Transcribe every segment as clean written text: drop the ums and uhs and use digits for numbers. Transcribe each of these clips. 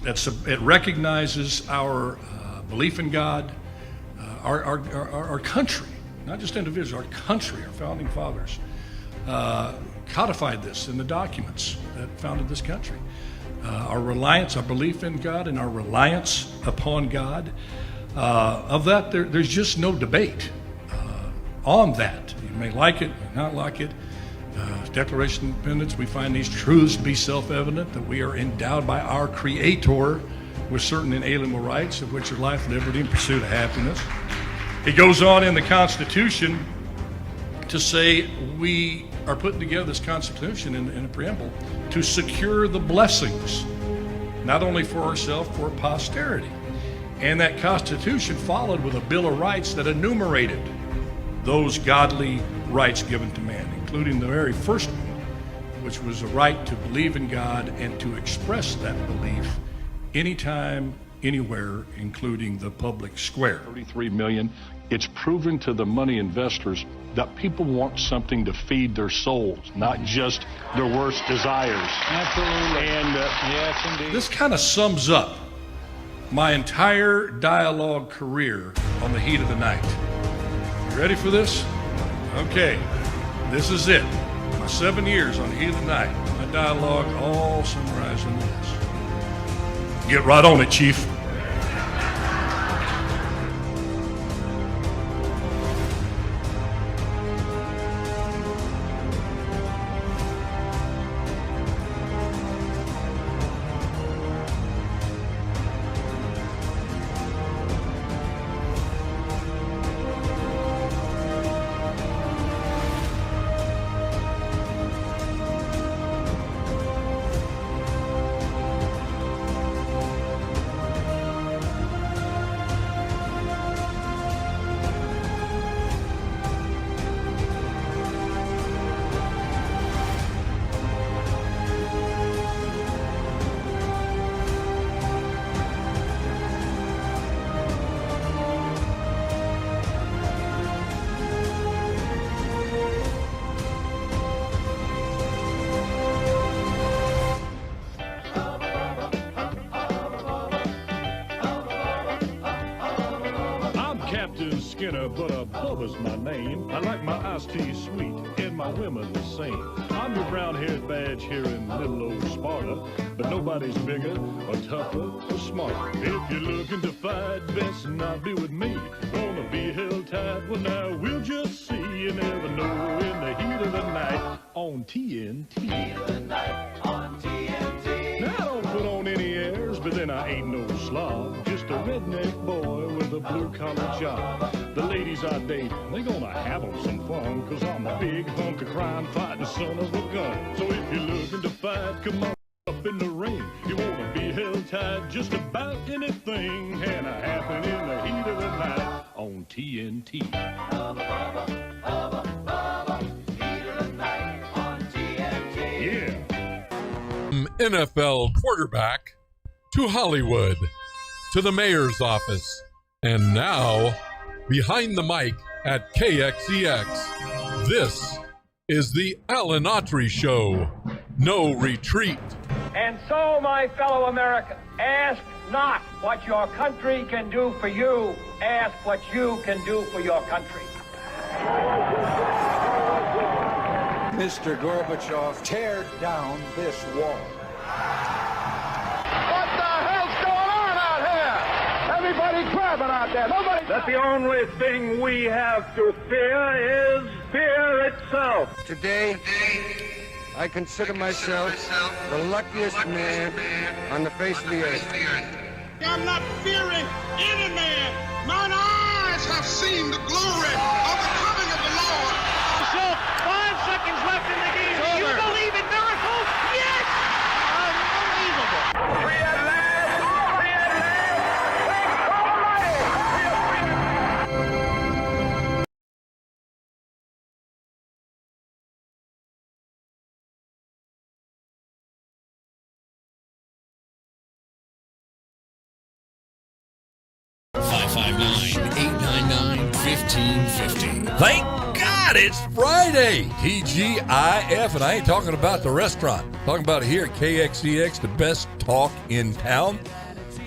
It recognizes our belief in God, our country, not just individuals, our country, our founding fathers codified this in the documents that founded this country. Our reliance, our belief in God, and our reliance upon God. Of that, there's just no debate on that. You may like it, may not like it. Declaration of Independence, we find these truths to be self-evident, that we are endowed by our Creator with certain inalienable rights, of which are life, liberty, and pursuit of happiness. It goes on in the Constitution to say we are putting together this Constitution in a preamble to secure the blessings, not only for ourselves, for posterity. And that Constitution followed with a Bill of Rights that enumerated those godly rights given to man, including the very first one, which was a right to believe in God and to express that belief anytime, anywhere, including the public square. 33 million. It's proven to the money investors that people want something to feed their souls, not just their worst desires. Absolutely. And yes, indeed. This kind of sums up my entire dialogue career on the heat of the night. You ready for this? Okay, this is it. My 7 years on the heat of the night. My dialogue all summarized in this. Get right on it, Chief. Skinner, but Bubba's my name. I like my iced tea sweet and my women the same. I'm your brown-haired badge here in little old Sparta, but nobody's bigger or tougher or smarter. If you're looking to fight, best not be with me. Gonna be held tight, well now we'll just see. You never know in the heat of the night on TNT. Heat of the night on TNT. Now I don't put on any airs, but then I ain't no slob. Just a redneck boy with a blue-collar job. The ladies I date, they gonna have 'em some fun, 'cause I'm a big hunk of crime fighting son of a gun. So if you're looking to fight, come on up in the ring. You wanna be held tight, just about anything can happen in the heat of the night on TNT. Hubba, hubba, hubba, hubba, heat of the night on TNT. Yeah. From NFL quarterback to Hollywood to the mayor's office, and now behind the mic at KXEX, this is the Alan Autry Show. No retreat. And so, my fellow Americans, ask not what your country can do for you. Ask what you can do for your country. Mr. Gorbachev, tear down this wall. What the hell's going on out here? Everybody grabbing out there. Nobody. That the only thing we have to fear is fear itself. Today, I consider myself the luckiest man on the face of the earth. I'm not fearing any man. Mine eyes have seen the glory of the coming of the Lord. So, 5 seconds left in the game. Do you believe in miracles? Yes! Unbelievable. Free at last! Free at last! Thank God Almighty! We are free at last! $559-899-1550. Thank God that? It's Friday. TGIF, and I ain't talking about the restaurant. I'm talking about here at KXCX, the best talk in town.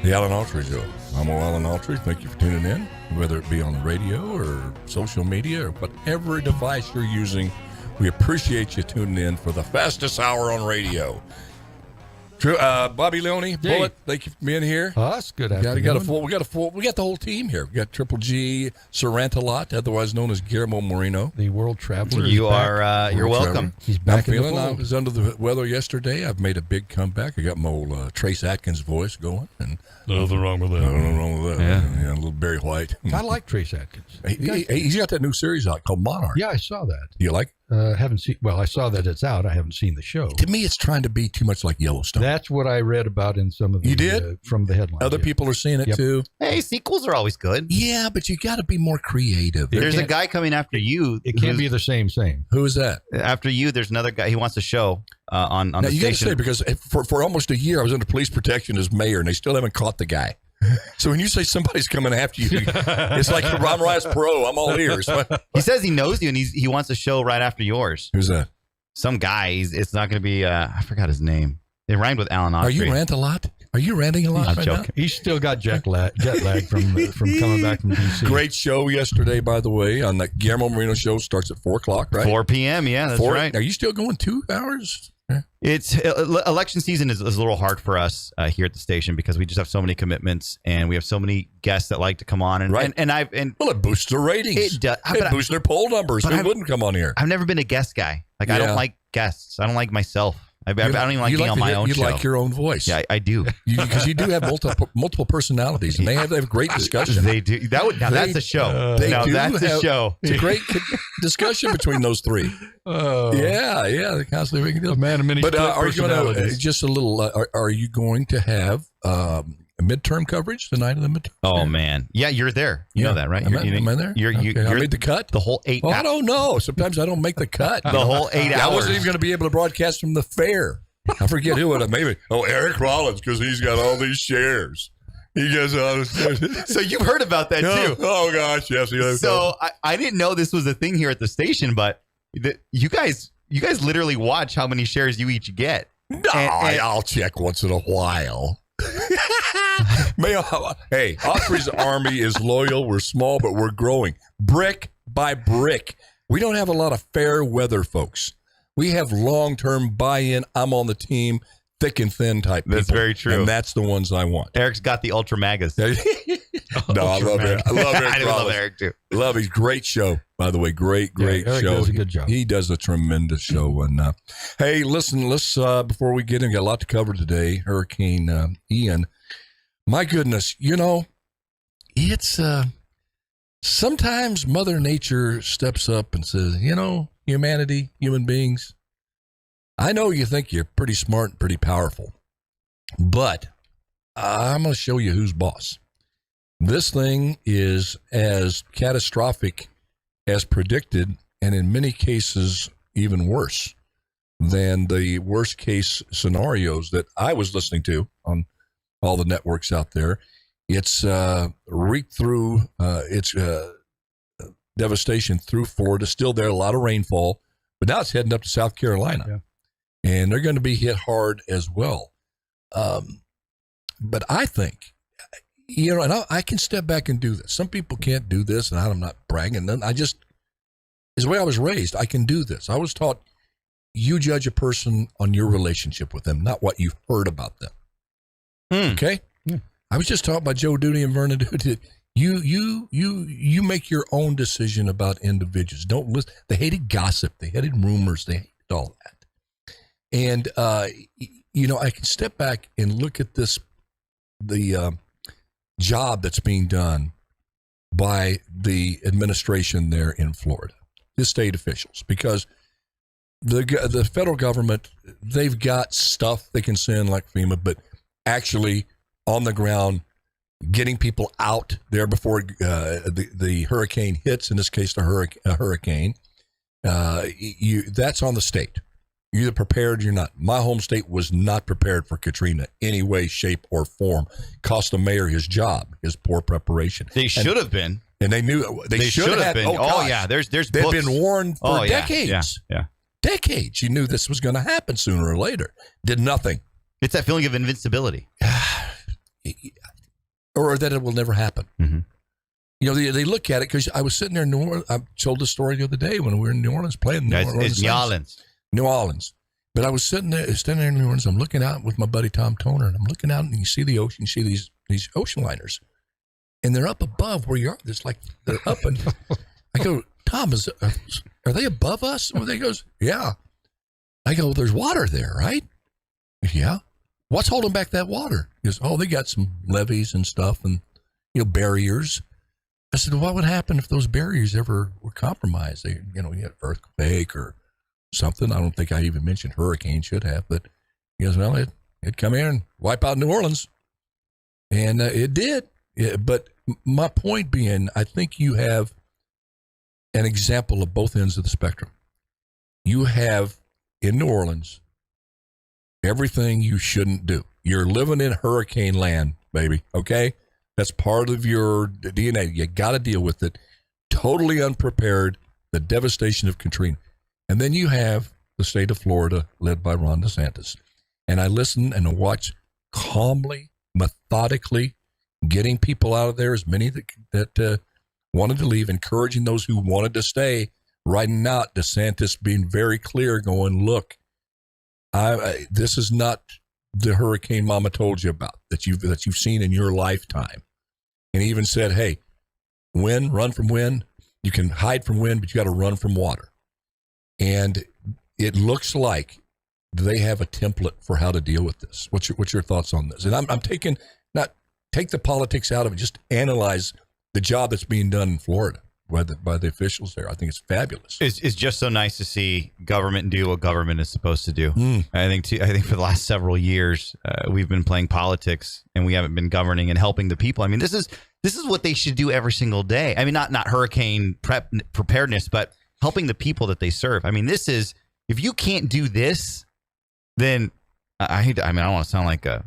The Alan Autry Show. I'm Alan Autry. Thank you for tuning in, whether it be on the radio or social media or whatever device you're using. We appreciate you tuning in for the fastest hour on radio. True, Bobby Leone, Bullet, thank you for being here. Us, good We afternoon. got the whole team here. We got Triple G Sarantalot, otherwise known as Guillermo Moreno. The world traveler. You're welcome. He's back in the I fold. was under the weather yesterday. I've made a big comeback. I got my old Trace Atkins voice going. And Nothing wrong with that. nothing wrong with that. Yeah, a little Barry White. I like Trace Atkins. He's got that new series out called Monarch. Yeah, I saw that. Do you like it? Haven't seen. Well, I saw that it's out. I haven't seen the show. To me, it's trying to be too much like Yellowstone. That's what I read about in some of the. You did? From the headlines. Other people are seeing it too. Hey, sequels are always good. Yeah, but you got to be more creative. There's a guy coming after you. It can't be the same. Who is that? After you, there's another guy. He wants a show on Now, the you got to station. say, because for almost a year, I was under police protection as mayor, and they still haven't caught the guy. So when you say somebody's coming after you, it's like Ron Rice Pro. I'm all ears. He says he knows you, and he wants a show right after yours. Who's that? Some guy. It's not going to be. I forgot his name. It rhymed with Alan Autry. Are you rant a lot? Are you ranting a lot I'm right joking. now? He's still got jet lag from coming back from DC. Great show yesterday, by the way, on the Guillermo Moreno show. Starts at 4 o'clock, right? 4 p.m. Yeah, that's right. Are you still going 2 hours? It's election season is a little hard for us here at the station because we just have so many commitments and we have so many guests that like to come on Right. and Well, it boosts their ratings. It does. It boosts their poll numbers. Who wouldn't come on here? I've never been a guest guy. Like I Yeah. don't like guests. I don't like myself. I don't even like being on my own You show. like your own voice. Yeah, I do. Because you do have multiple personalities, and they have great discussion. They do. That's a show. That's a show. It's a great discussion between those three. Yeah, they're constantly making deals. A man of many But are you going to personalities. just a little? Are you going to have midterm coverage the night of the midterm? Oh man, yeah, you're there. You know that, right? Am I there? You're I made the cut. The whole 8 Well, hours. I don't know. Sometimes I don't make the cut. The whole 8 hours. I wasn't even going to be able to broadcast from the fair. I forget who it. Maybe Eric Rollins, because he's got all these shares. He gets all this. So you've heard about that too. Oh gosh, yes. So I didn't know this was a thing here at the station, but you guys literally watch how many shares you each get. No, I'll check once in a while. Hey, Autry's army is loyal. We're small, but we're growing brick by brick. We don't have a lot of fair weather folks. We have long-term buy-in. I'm on the team, thick and thin type people. That's very true. And that's the ones I want. Eric's got the Ultra Magas. No, I love Eric. I love Eric. I love Eric too. Love his great show, by the way. Great Eric show. does a good job. He does a tremendous show. And hey, listen, let's before we get in, got a lot to cover today. Hurricane Ian. My goodness, it's sometimes Mother Nature steps up and says, humanity, human beings, I know you think you're pretty smart and pretty powerful, but I'm going to show you who's boss. This thing is as catastrophic as predicted, and in many cases, even worse than the worst case scenarios that I was listening to on all the networks out there. It's reeked through its devastation through Florida. Still there, a lot of rainfall, but now it's heading up to South Carolina, and they're going to be hit hard as well. But I think, and I can step back and do this. Some people can't do this, and I'm not bragging. It's the way I was raised. I can do this. I was taught you judge a person on your relationship with them, not what you've heard about them. Okay? Yeah. I was just taught by Joe Duty and Vernon Duty. You make your own decision about individuals. Don't listen. They hated gossip. They hated rumors. They hated all that. And I can step back and look at the job that's being done by the administration there in Florida, the state officials, because the federal government, they've got stuff they can send like FEMA, but actually on the ground, getting people out there before the hurricane hits, in this case, the hurricane, that's on the state. You're either prepared or you're not. My home state was not prepared for Katrina any way, shape, or form. Cost the mayor his job, his poor preparation. They should have been. And they knew they should have been. Oh yeah, there's they've books. been warned for yeah, decades. Yeah. Decades. You knew this was going to happen sooner or later. Did nothing. It's that feeling of invincibility. Or that it will never happen. Mm-hmm. You know, they look at it because I was sitting there in New Orleans. I told the story the other day when we were in New Orleans playing New Orleans. But I was standing there in New Orleans. I'm looking out with my buddy Tom Toner, and I'm looking out, and you see the ocean. You see these ocean liners, and they're up above where you are. It's like they're up, and I go, Tom, are they above us? And they goes, yeah. I go, well, there's water there, right? Yeah. What's holding back that water? He goes, oh, they got some levees and stuff, and barriers. I said, well, what would happen if those barriers ever were compromised? They, you had earthquake or something. I don't think I even mentioned hurricane, should have, but he goes, well, it'd come in and wipe out New Orleans. And it did. Yeah, but my point being, I think you have an example of both ends of the spectrum. You have in New Orleans everything you shouldn't do. You're living in hurricane land, baby, okay? That's part of your DNA. You got to deal with it. Totally unprepared, the devastation of Katrina. And then you have the state of Florida led by Ron DeSantis. And I listen and watch calmly, methodically, getting people out of there, as many that wanted to leave, encouraging those who wanted to stay, writing out DeSantis being very clear, going, look, this is not the hurricane Mama told you about that you've seen in your lifetime. And he even said, hey, run from wind. You can hide from wind, but you got to run from water. And it looks like they have a template for how to deal with this. What's your thoughts on this? And I'm taking, not take the politics out of it, just analyze the job that's being done in Florida by the officials there. I think it's fabulous. It's just so nice to see government do what government is supposed to do. I think for the last several years we've been playing politics and we haven't been governing and helping the people. I mean, this is what they should do every single day. I mean, not hurricane preparedness, but helping the people that they serve. I mean, this is, if you can't do this, then I don't want to sound like a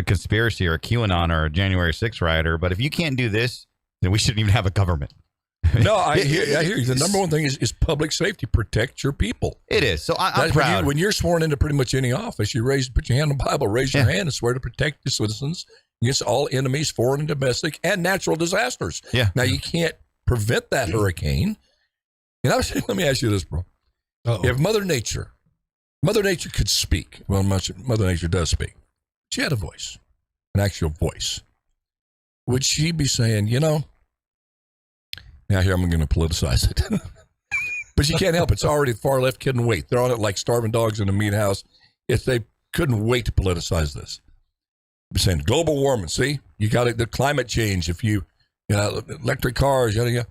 conspiracy or a QAnon or a January 6th rioter, but if you can't do this, then we shouldn't even have a government. No, I hear you. The number one thing is public safety. Protect your people. It is. So I'm proud. When you're sworn into pretty much any office, put your hand on the Bible, raise your hand and swear to protect your citizens against all enemies, foreign and domestic, and natural disasters. Yeah. Now, you can't prevent that hurricane. And let me ask you this, bro. Uh-oh. If Mother Nature could speak, well, Mother Nature does speak. She had a voice, an actual voice. Would she be saying, now here I'm going to politicize it. But you can't help it. It's already far left couldn't wait. They're on it like starving dogs in a meat house. If they couldn't wait to politicize this. They're saying global warming, see? You got it, the climate change, electric cars, yada, yada.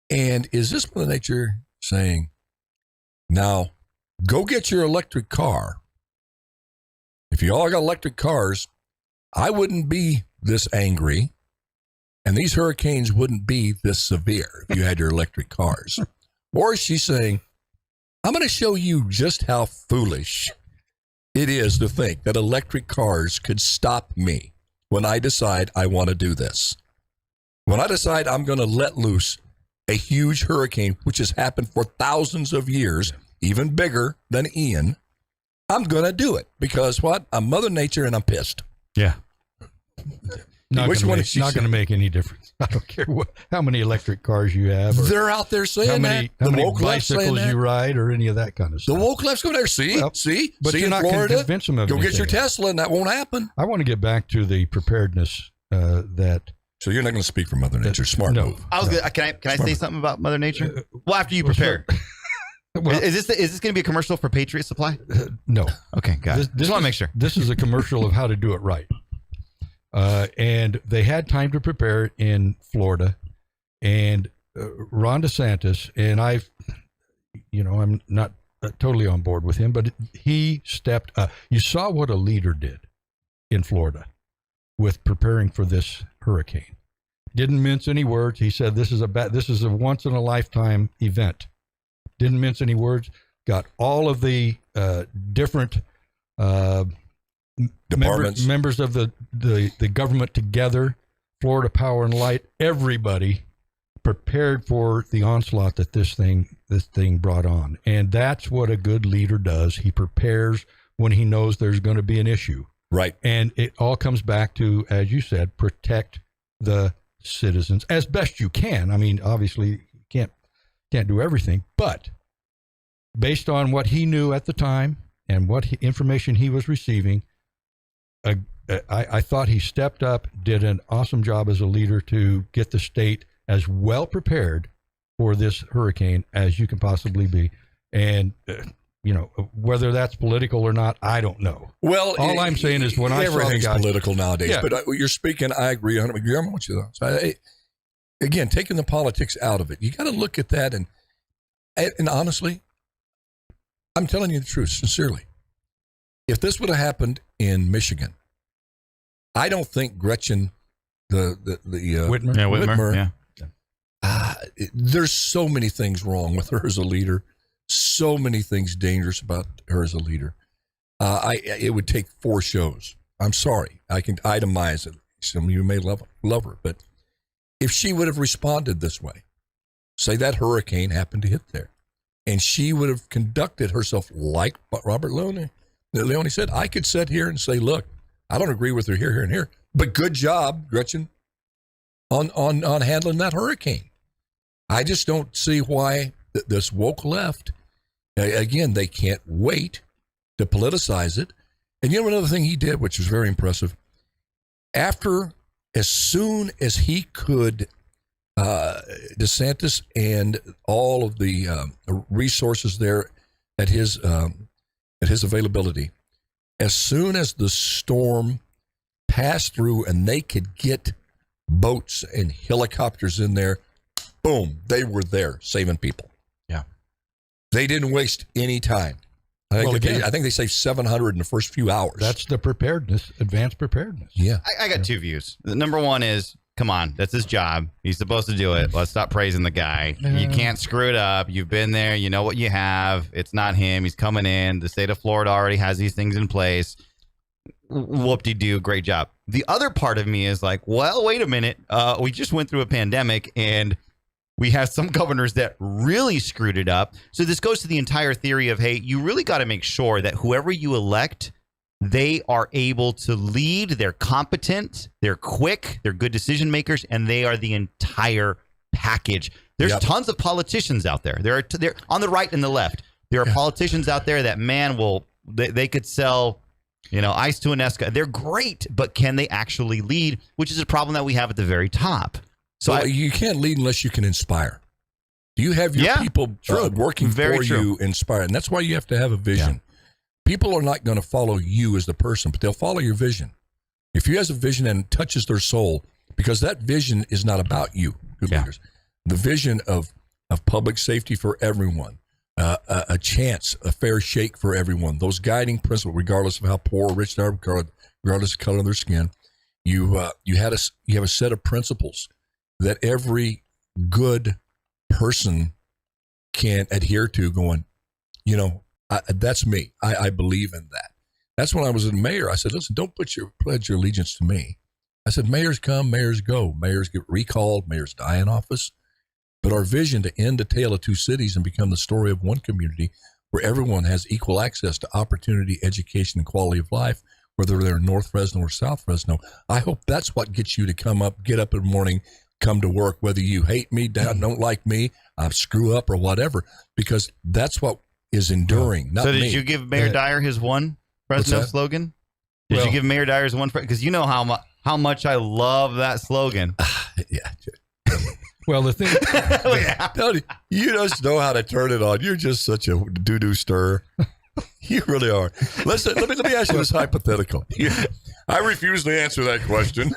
And is this Mother Nature saying, now go get your electric car. If you all got electric cars, I wouldn't be this angry. And these hurricanes wouldn't be this severe if you had your electric cars. Or is she saying, I'm going to show you just how foolish it is to think that electric cars could stop me when I decide I want to do this. When I decide I'm going to let loose a huge hurricane, which has happened for thousands of years, even bigger than Ian, I'm going to do it because what? I'm Mother Nature and I'm pissed. Yeah. Not Which one is she not going to make any difference. I don't care how many electric cars you have. Or they're out there saying how many bicycles you ride or any of that kind of stuff. The woke left's going there. See? But see you're in not going to Florida? convince them of Go anything. get your Tesla and that won't happen. I want to get back to the preparedness that... So you're not going to speak for Mother Nature. Smart move. Can I say something about Mother Nature? Well, after you prepare. Well, is this going to be a commercial for Patriot Supply? No. Okay, got it. Just want to make sure. This is a commercial of how to do it right. And they had time to prepare in Florida. And Ron DeSantis, and I'm not totally on board with him, but he stepped up. You saw what a leader did in Florida with preparing for this hurricane. Didn't mince any words. He said this is a once in a lifetime event. Didn't mince any words. Got all of the different departments, members of the government together Florida Power and Light, everybody prepared for the onslaught that this thing brought on. And that's what a good leader does. He prepares when he knows there's going to be an issue. Right. And it all comes back to, as you said, protect the citizens as best you can. I mean, obviously you can't do everything, but based on what he knew at the time and what information he was receiving, I thought he stepped up, did an awesome job as a leader to get the state as well prepared for this hurricane as you can possibly be. And, whether that's political or not, I don't know. Well, all I'm saying is when I saw everything's the guy, political nowadays, Yeah. but you're speaking, I agree 100%. I'm with you. So again, taking the politics out of it, you got to look at that. And honestly, I'm telling you the truth, sincerely. If this would have happened in Michigan, I don't think Gretchen, Whitmer. Whitmer, there's so many things wrong with her as a leader, so many things dangerous about her as a leader. It would take 4 shows. I'm sorry, I can itemize it. Some of you may love her, but if she would have responded this way, say that hurricane happened to hit there, and she would have conducted herself like Robert Leone said, I could sit here and say, look, I don't agree with her here, and here, but good job, Gretchen, on handling that hurricane. I just don't see why this woke left, again, they can't wait to politicize it. And another thing he did, which was very impressive, as soon as he could, DeSantis and all of the resources there at his availability, as soon as the storm passed through and they could get boats and helicopters in there, boom, they were there saving people. Yeah. They didn't waste any time. I think they saved 700 in the first few hours. That's the preparedness, advanced preparedness. Yeah. I got 2 views. The number one is, come on, that's his job. He's supposed to do it. Let's stop praising the guy. You can't screw it up. You've been there. You know what you have. It's not him. He's coming in. The state of Florida already has these things in place. Whoop-de-doo. Great job. The other part of me is like, well, wait a minute. We just went through a pandemic, and we have some governors that really screwed it up. So this goes to the entire theory of, hey, you really got to make sure that whoever you elect, they are able to lead, they're competent, they're quick, they're good decision makers, and they are the entire package. There's tons of politicians out there. They're on the right and the left. There are politicians out there that, man, they could sell, ice to an Esca. They're great, but can they actually lead, which is a problem that we have at the very top. So you can't lead unless you can inspire. Do you have your people working for you inspire? And that's why you have to have a vision. Yeah. People are not going to follow you as the person, but they'll follow your vision. If you have a vision and it touches their soul, because that vision is not about you, good leaders. The vision of public safety for everyone, a chance, a fair shake for everyone, those guiding principles, regardless of how poor or rich they are, regardless of the color of their skin. You have a set of principles that every good person can adhere to, going, that's me. I believe in that. That's when I was a mayor. I said, listen, don't pledge your allegiance to me. I said, mayors come, mayors go. Mayors get recalled, mayors die in office. But our vision to end the tale of 2 cities and become the story of one community where everyone has equal access to opportunity, education, and quality of life, whether they're in North Fresno or South Fresno. I hope that's what gets you to get up in the morning, come to work, whether you hate me, don't like me, screw up or whatever, because that's what is enduring, not me. So did you give Mayor Dyer his one Fresno slogan? Did you give Mayor Dyer his one? Because you know how much I love that slogan. Yeah. Well, the thing, you just know how to turn it on. You're just such a doo-doo stirrer. You really are. Listen, let me ask you this hypothetical. I refuse to answer that question.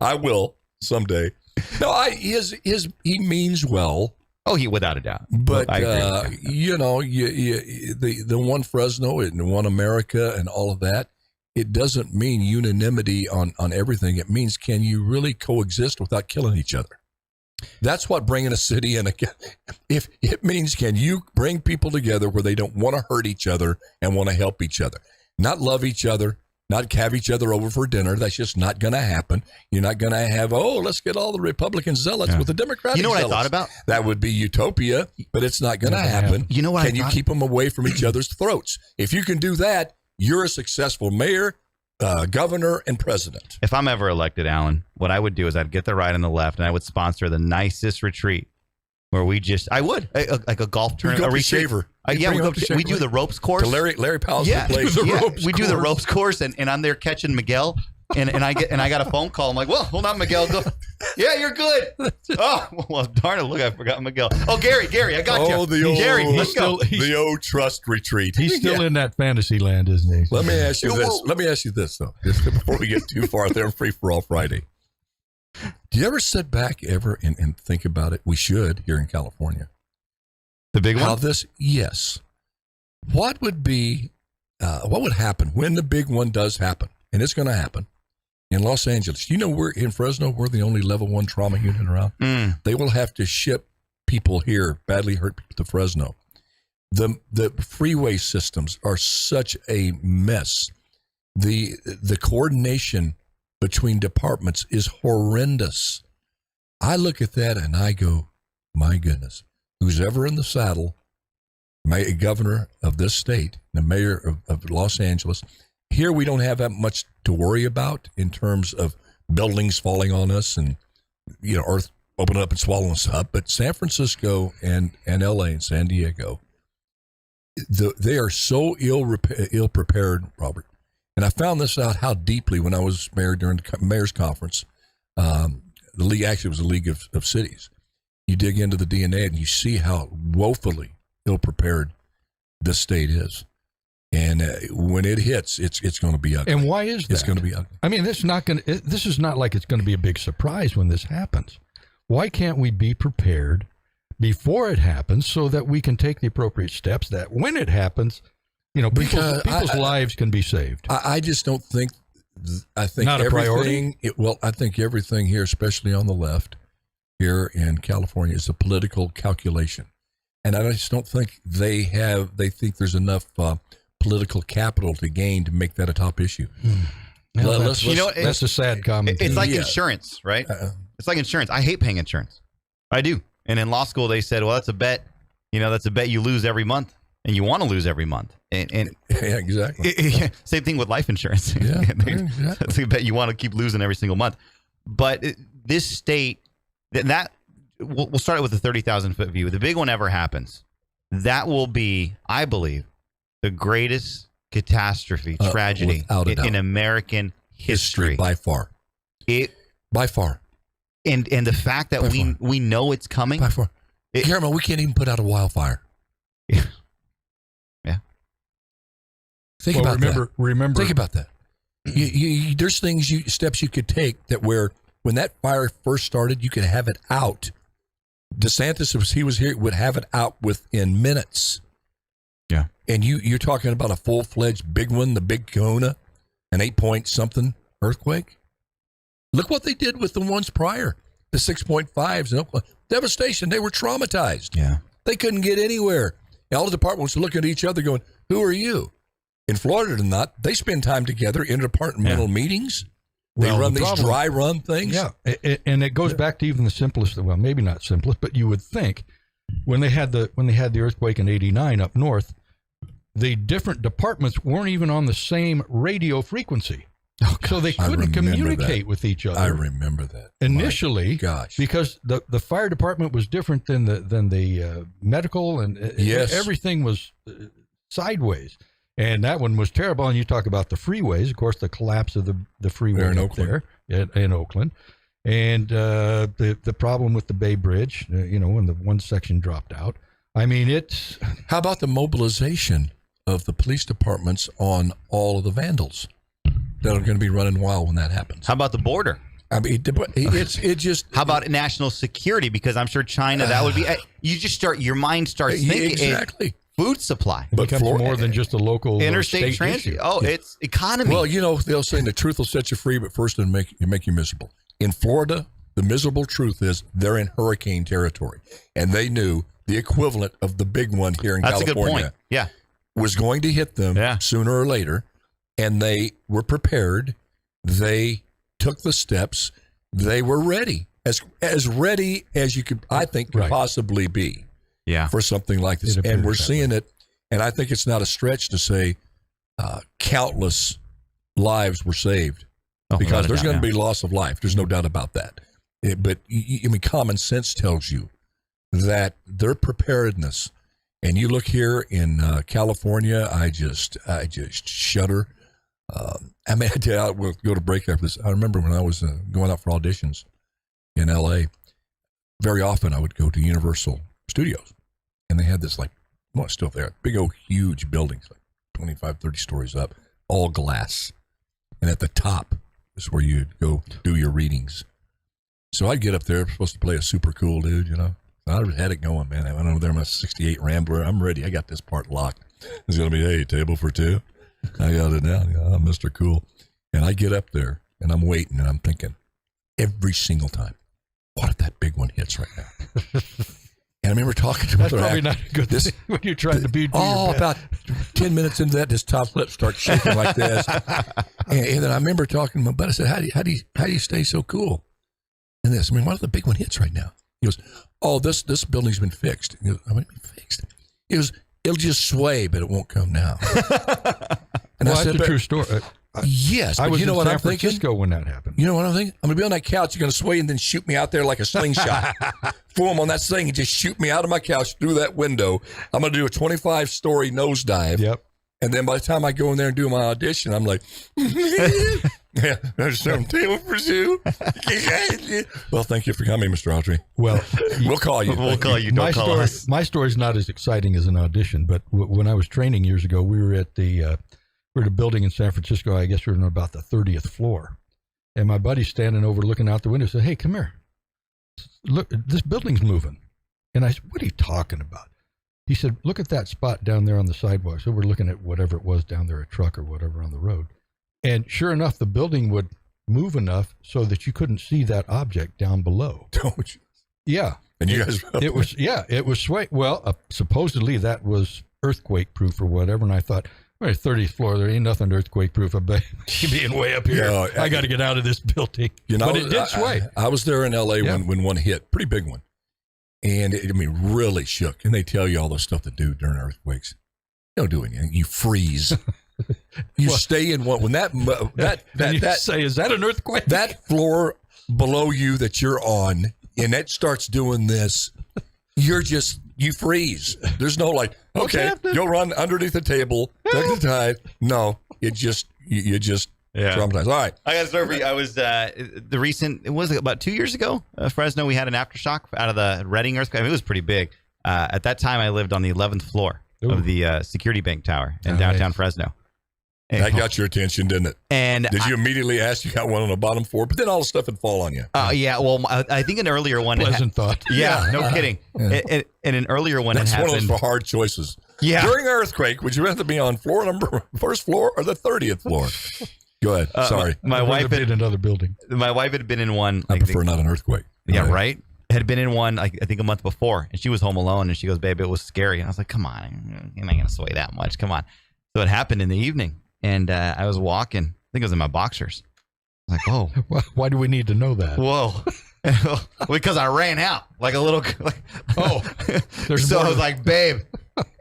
I will someday. No, he means well. Oh, without a doubt. But the one Fresno and one America and all of that, it doesn't mean unanimity on everything. It means, can you really coexist without killing each other? That's what bringing a city in. If it means, can you bring people together where they don't want to hurt each other and want to help each other, not love each other, not have each other over for dinner. That's just not going to happen. You're not going to have, let's get all the Republican zealots with the Democratic You know what zealots. I thought about? That would be utopia, but it's not going to happen. You know what Can you keep them away from each other's throats? If you can do that, you're a successful mayor, governor, and president. If I'm ever elected, Alan, what I would do is I'd get the right and the left, and I would sponsor the nicest retreat where we just, I would, like a golf tournament, a retreat. Shaver. Yeah, we do the ropes course. To Larry Powell's place. We do the ropes course, and I'm there catching Miguel, and I got a phone call. I'm like, well, hold on, Miguel. Go. Yeah, you're good. Oh, well, darn it. Look, I forgot Miguel. Oh, Gary, I got you. Oh, the old, Gary, the old trust retreat. He's still in that fantasy land, isn't he? Let me ask you this, though, just before we get too far there on Free for All Friday. Do you ever sit back and think about it? We should here in California. The big one? Yes. What would happen when the big one does happen? And it's going to happen in Los Angeles. You know, we're in Fresno. We're the only level 1 trauma unit around. They will have to ship people here, badly hurt people, to Fresno. The freeway systems are such a mess. The coordination between departments is horrendous. I look at that and I go, my goodness, who's ever in the saddle, governor of this state, the mayor of Los Angeles, here we don't have that much to worry about in terms of buildings falling on us and, earth opening up and swallowing us up. But San Francisco and LA and San Diego, they are so ill prepared, Robert. And I found this out how deeply when I was mayor during the mayor's conference. The league, actually, it was a league of cities. You dig into the DNA and you see how woefully ill prepared this state is. And when it hits, it's going to be ugly. And why is that? It's going to be ugly. I mean, this is not like it's going to be a big surprise when this happens. Why can't we be prepared before it happens so that we can take the appropriate steps that when it happens, people's lives can be saved? I just don't think. I think not a priority. I think everything here, especially on the left, here in California, is a political calculation, and I just don't think they think there's enough political capital to gain to make that a top issue. That's a sad comment. It's like insurance, right? It's like insurance. I hate paying insurance. I do. And in law school, they said, well, that's a bet. That's a bet you lose every month. And you want to lose every month. And yeah, exactly. Same thing with life insurance. Yeah, exactly. That's a bet you want to keep losing every single month. But this state, we'll start with the 30,000 foot view. The big one ever happens. That will be, I believe, the greatest catastrophe, tragedy in American history. By far. By far. And the fact that we know it's coming. By far. Guillermo, we can't even put out a wildfire. Yeah. Think about that. Remember. Think about that. There's steps you could take when that fire first started, you could have it out. DeSantis, if he was here, would have it out within minutes. Yeah. And you're talking about a full-fledged big one, the Big Kahuna, an 8-point-something earthquake. Look what they did with the ones prior, the 6.5s in Oakland. Devastation. They were traumatized. Yeah. They couldn't get anywhere. And all the departments were looking at each other going, who are you? In Florida or not, they spend time together in departmental meetings. They run these dry run things. Yeah, and it goes back to even the simplest. Well, maybe not simplest, but you would think when they had the earthquake in '89 up north, the different departments weren't even on the same radio frequency, so they couldn't communicate with each other. I remember that initially. Because the fire department was different than the medical, and everything was sideways. And that one was terrible. And you talk about the freeways, of course, the collapse of the freeway in Oakland, and the problem with the Bay Bridge, when the one section dropped out. I mean, it's. How about the mobilization of the police departments on all of the vandals that are going to be running wild when that happens? How about the border? I mean, it just. How about national security? Because I'm sure China, that would be. Your mind starts thinking. Exactly. Food supply. It becomes more than just a local interstate transit. It's economy. Well, they'll say the truth will set you free, but first it'll make you miserable. In Florida, the miserable truth is they're in hurricane territory, and they knew the equivalent of the big one here in California. That's a good point. Yeah, was going to hit them sooner or later. and they were prepared. They took the steps. They were ready, as ready as you could, I think, could possibly be. Yeah. For something like this, and we're seeing it. And I think it's not a stretch to say countless lives were saved, because there's going to be loss of life. There's no doubt about that. But I mean, common sense tells you that their preparedness. And you look here in California, I just shudder. I mean, we'll go to break after this. I remember when I was going out for auditions in L.A., very often I would go to Universal Studios, and they had this, like, well, it's still there, big old huge buildings, like 25, 30 stories up, all glass. And at the top is where you'd go do your readings. So I'd get up there, supposed to play a super cool dude, you know. I had it going, man. I went over there in my 68 Rambler. I'm ready. I got this part locked. It's going to be, hey, table for two. I got it now. Yeah, I'm Mr. Cool. And I get up there, and I'm waiting, and I'm thinking, every single time, what if that big one hits right now? And I remember talking to That's probably not a good thing when you're trying to be. About 10 minutes into that, this top lip starts shaking like this. And then I remember talking to my buddy. I said, how do you stay so cool? And this, I mean, what if the big one hits right now? He goes, oh, this building's been fixed. He goes, what do you mean fixed? He goes, it'll just sway, but it won't come down. And well, that's a true story. Yes, I but was you know in what San I'm thinking? Francisco when that happened. You know what I'm thinking? I'm going to be on that couch. You're going to sway and then shoot me out there like a slingshot. Boom, on that thing and just shoot me out of my couch through that window. I'm going to do a 25-story nosedive. Yep. And then by the time I go in there and do my audition, I'm like, yeah, there's some table for you. Well, thank you for coming, Mr. Autry. Well, we'll call you. We'll call you. Don't call us. My story's not as exciting as an audition, but when I was training years ago, we were at a building in San Francisco. I guess we were on about the 30th floor. And my buddy's standing over looking out the window, said, hey, come here. Look, this building's moving. And I said, what are you talking about? He said, look at that spot down there on the sidewalk. So we're looking at whatever it was down there, a truck or whatever on the road. And sure enough, the building would move enough so that you couldn't see that object down below. Don't you? Yeah. And you guys... It was sway. Well, supposedly that was earthquake proof or whatever. And I thought, well, 30th floor, there ain't nothing earthquake proof about being way up here. No, I got to get out of this building. You know, but it did sway. I was there in L.A. when one hit, pretty big one. And it, really shook. And they tell you all the stuff to do during earthquakes. You don't do anything. You freeze. You stay in one. When that say, is that an earthquake? That floor below you that you're on, and that starts doing this, you freeze. There's no like, okay, you'll run underneath the table, take the tide. No, you just traumatized. All right. I got a story for you. I was it was about 2 years ago, Fresno, we had an aftershock out of the Redding earthquake. I mean, it was pretty big. At that time, I lived on the 11th floor of the Security Bank Tower in downtown Fresno. That got your attention, didn't it? And did you immediately ask? You got one on the bottom floor, but then all the stuff would fall on you. Yeah. Well, I think an earlier one. Pleasant thought. Yeah. No kidding. And an earlier one That's had happened. One of those for hard choices. Yeah. During an earthquake, would you rather be on first floor or the 30th floor? Go ahead. Sorry. My wife had been in another building. My wife had been in one. I prefer not an earthquake. Yeah. Right. Had been in one, I think a month before, and she was home alone, and she goes, babe, it was scary. And I was like, come on, I'm not going to sway that much. Come on. So it happened in the evening, and I was walking. I think it was in my boxers. I was like, oh. Why do we need to know that? Whoa. Because I ran out like a little. So I was like, babe.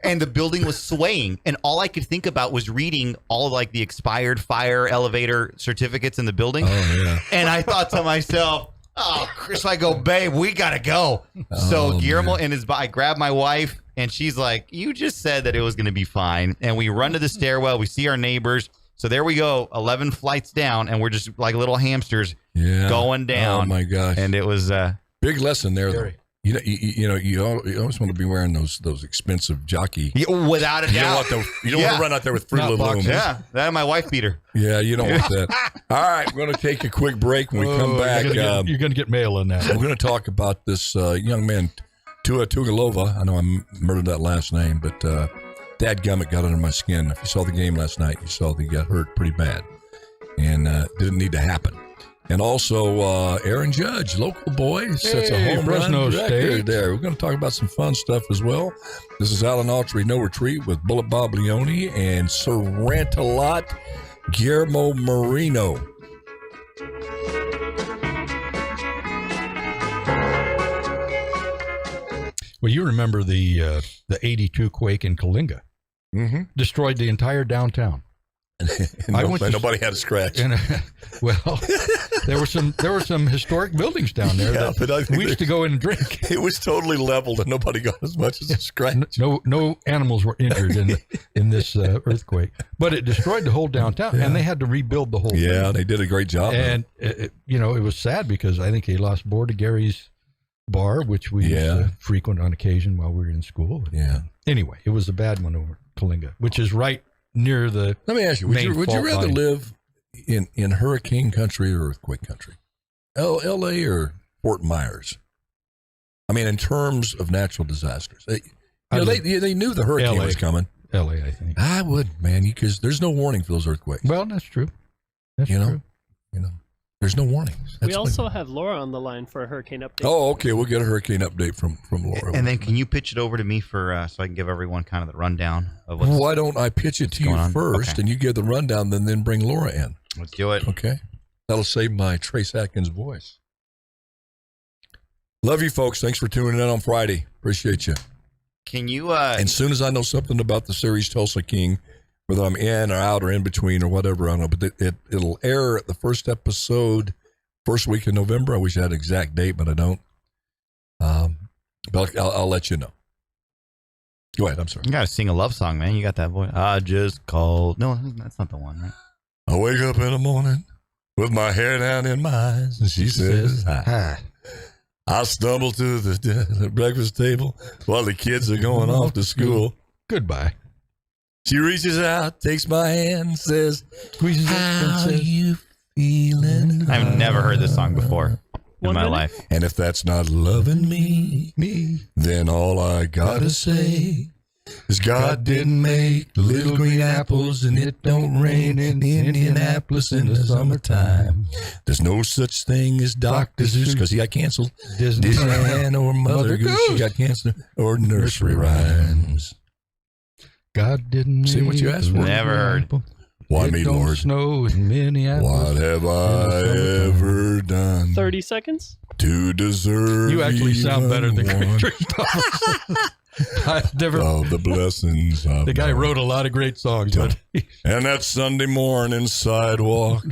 And the building was swaying, and all I could think about was reading all of like the expired fire elevator certificates in the building. Oh, yeah. And I thought to myself, oh, Chris, I go, babe, we got to go. So Guillermo and I grabbed my wife, and she's like, you just said that it was going to be fine. And we run to the stairwell. We see our neighbors. So there we go, 11 flights down, and we're just like little hamsters going down. Oh, my gosh. And it was big lesson there, though. You always want to be wearing those expensive jockey. Yeah, without a doubt. You don't want to run out there with Fruit of the Loom. Yeah, that and my wife beater. Yeah, you don't want that. All right, we're going to take a quick break. When we come back, you're going to get mail on that. We're going to talk about this young man, Tua Tugalova. I know I murdered that last name, but dadgummit got under my skin. If you saw the game last night, you saw that he got hurt pretty bad, and didn't need to happen. And also, Aaron Judge, local boy, sets a home Fresno run record State. there. We're going to talk about some fun stuff as well. This is Alan Autry, No Retreat with Bullet Bob Leone and Sir Rantalot. Guillermo Marino. Well, you remember the 82 quake in Kalinga. Mm-hmm. Destroyed the entire downtown. Nobody had a scratch. And, well, there were some historic buildings down there that we used to go in and drink. It was totally leveled, and nobody got as much as a scratch. No animals were injured in this earthquake, but it destroyed the whole downtown, and they had to rebuild the whole thing. Yeah, they did a great job. And it was sad because I think he lost board to Gary's bar, which we used to frequent on occasion while we were in school. Yeah. Anyway, it was a bad one over Kalinga, which is right near the. Let me ask you: Would you rather live in hurricane country or earthquake country, L.A. or Fort Myers? I mean, in terms of natural disasters, they knew the hurricane was coming. L.A. I think I would, man, because there's no warning for those earthquakes. Well, that's true. That's true. There's no warning. We also have Laura on the line for a hurricane update. Oh, okay. We'll get a hurricane update from Laura. And then can you pitch it over to me for so I can give everyone kind of the rundown of what's Why don't I pitch it to you first, and you give the rundown, then bring Laura in? Let's do it. Okay. That'll save my Trace Atkins voice. Love you, folks. Thanks for tuning in on Friday. Appreciate you. Can you? And as soon as I know something about the series Tulsa King, whether I'm in or out or in between or whatever, I don't know. But it'll air at the first episode, first week in November. I wish I had an exact date, but I don't. But I'll let you know. Go ahead. I'm sorry. You got to sing a love song, man. You got that voice. I just called. No, that's not the one, right? I wake up in the morning with my hair down in my eyes, and she says, hi. I stumble to the breakfast table while the kids are going off to school. Goodbye. She reaches out, takes my hand, says, how you feeling? I've never heard this song before in my life. And if that's not loving me, then all I gotta say is God didn't make little green apples and it don't rain in Indianapolis in the summertime. There's no such thing as Dr. Seuss because he got canceled. Disneyland or Mother Goose, she got canceled. Or nursery rhymes. God didn't see what you asked for. Never heard. Why me, Lord? Snow in Minneapolis. What have I ever done 30 seconds to deserve? You actually sound better than one Christopher. I've never. Of the blessings of the guy wrote a lot of great songs. But and that Sunday morning sidewalk.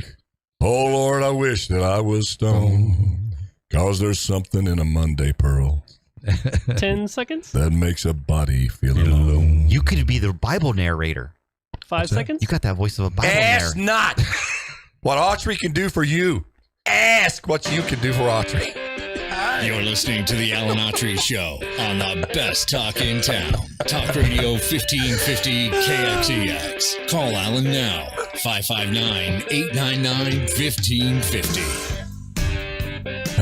Oh Lord, I wish that I was stoned. Cause there's something in a Monday pearl 10 seconds. that makes a body feel alone. You could be the Bible narrator. 5 seconds. You got that voice of a Bible Ask narrator. not what Autry can do for you. Ask what you can do for Autry. You're listening to the Alan Autry Show on the best talk in town. Talk Radio 1550 KXEX. Call Alan now. 559-899-1550.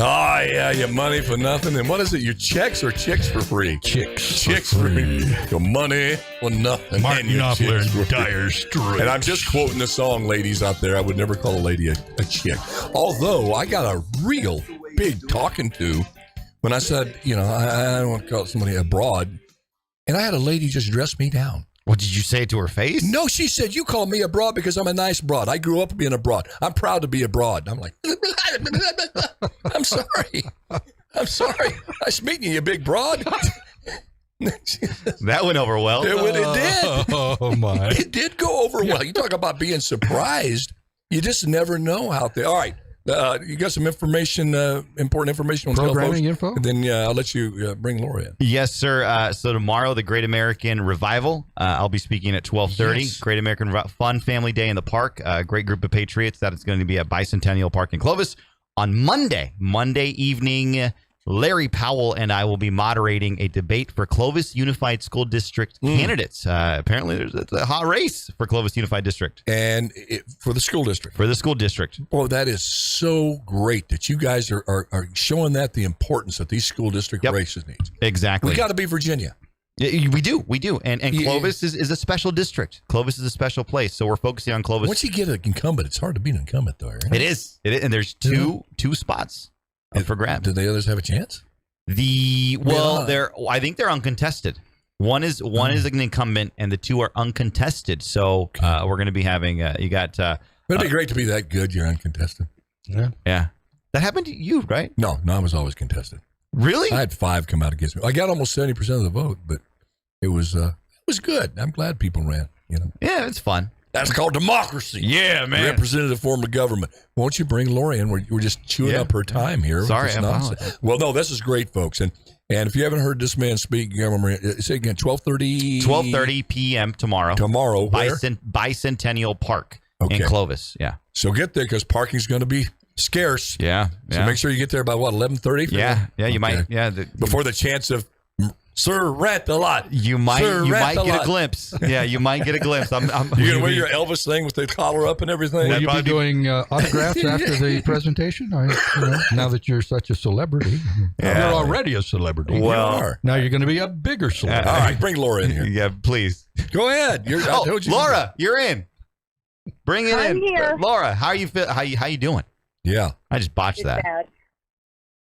Oh, yeah, your money for nothing. And what is it, your checks or chicks for free? Chicks for free. Your money for nothing. Martin Knopfler and Dire Straits. And I'm just quoting the song, ladies out there. I would never call a lady a chick. Although I got a real big talking to when I said, I don't want to call somebody a broad. And I had a lady just dress me down. What, did you say it to her face? No, she said, you call me a broad because I'm a nice broad. I grew up being a broad. I'm proud to be a broad. I'm like, I'm sorry. I'm sorry. Nice meeting you, you big broad. That went over well. It did. Oh, my. It did go over well. You talk about being surprised. You just never know out there. All right. You got some information, important information on programming info? And then I'll let you bring Laura in. Yes, sir. So tomorrow, the Great American Revival. I'll be speaking at 12:30. Yes. Great American Fun Family Day in the park. Great group of patriots. That is going to be at Bicentennial Park in Clovis. On Monday evening, Larry Powell and I will be moderating a debate for Clovis Unified School District candidates. Apparently, there's a hot race for Clovis Unified District. And for the school district. For the school district. Boy, that is so great that you guys are showing that the importance that these school district races need. Exactly. We got to be Virginia. We do. And Clovis is a special district. Clovis is a special place. So we're focusing on Clovis. Once you get an incumbent, it's hard to beat an incumbent, though. Right? It is. And there's two spots for grabs. Do the others have a chance? I think they're uncontested. One is an incumbent, and the two are uncontested. So we're going to be having you got. It'd be great to be that good. You're uncontested. Yeah. That happened to you, right? No, I was always contested. Really? I had 5 come out against me. I got almost 70% of the vote, but it was good. I'm glad people ran. Yeah, it's fun. That's called democracy. Yeah, man. Representative form of government. Won't you bring Lori in? We're just chewing up her time here. Sorry, I'm Well, no, this is great, folks. And if you haven't heard this man speak, say again, 12:30 p.m. tomorrow. Where? Bicentennial Park in Clovis. Yeah. So get there because parking's going to be scarce. Yeah. So make sure you get there by 11:30. Yeah. You might. Yeah. Before the chance of. Sir, rent a lot. You might get a glimpse. Yeah, you might get a glimpse. You're gonna wear your Elvis thing with the collar up and everything. Will you be doing autographs after the presentation? Now that you're such a celebrity, you're already a celebrity. Well, now you're going to be a bigger celebrity. All right, bring Laura in here. Yeah, please. Go ahead. I told you Laura, you're in. Bring it in. Here. Laura, how are you feel? How you doing? Yeah, I just botched that. Bad.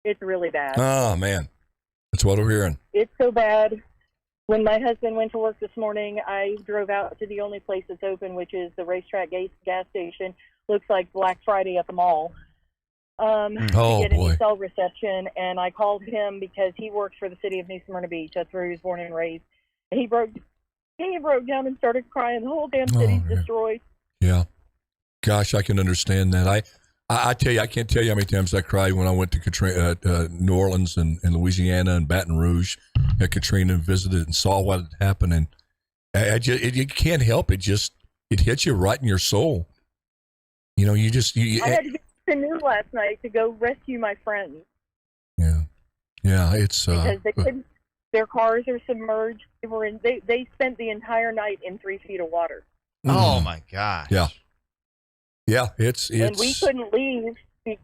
It's really bad. Oh man. That's what we're hearing. It's so bad. When my husband went to work this morning, I drove out to the only place that's open, which is the racetrack gas station. Looks like Black Friday at the mall. To get any cell reception, and I called him because he works for the city of New Smyrna Beach. That's where he was born and raised. And he broke down and started crying. The whole damn city's destroyed. Yeah. Gosh, I can understand that. I tell you, I can't tell you how many times I cried when I went to New Orleans and Louisiana and Baton Rouge at Katrina and visited and saw what had happened. And you can't help it. It hits you right in your soul. I had to get to New last night to go rescue my friends. Yeah. Yeah. It's because they couldn't. Their cars are submerged. They spent the entire night in 3 feet of water. Oh my gosh. Yeah. Yeah, it's and we couldn't leave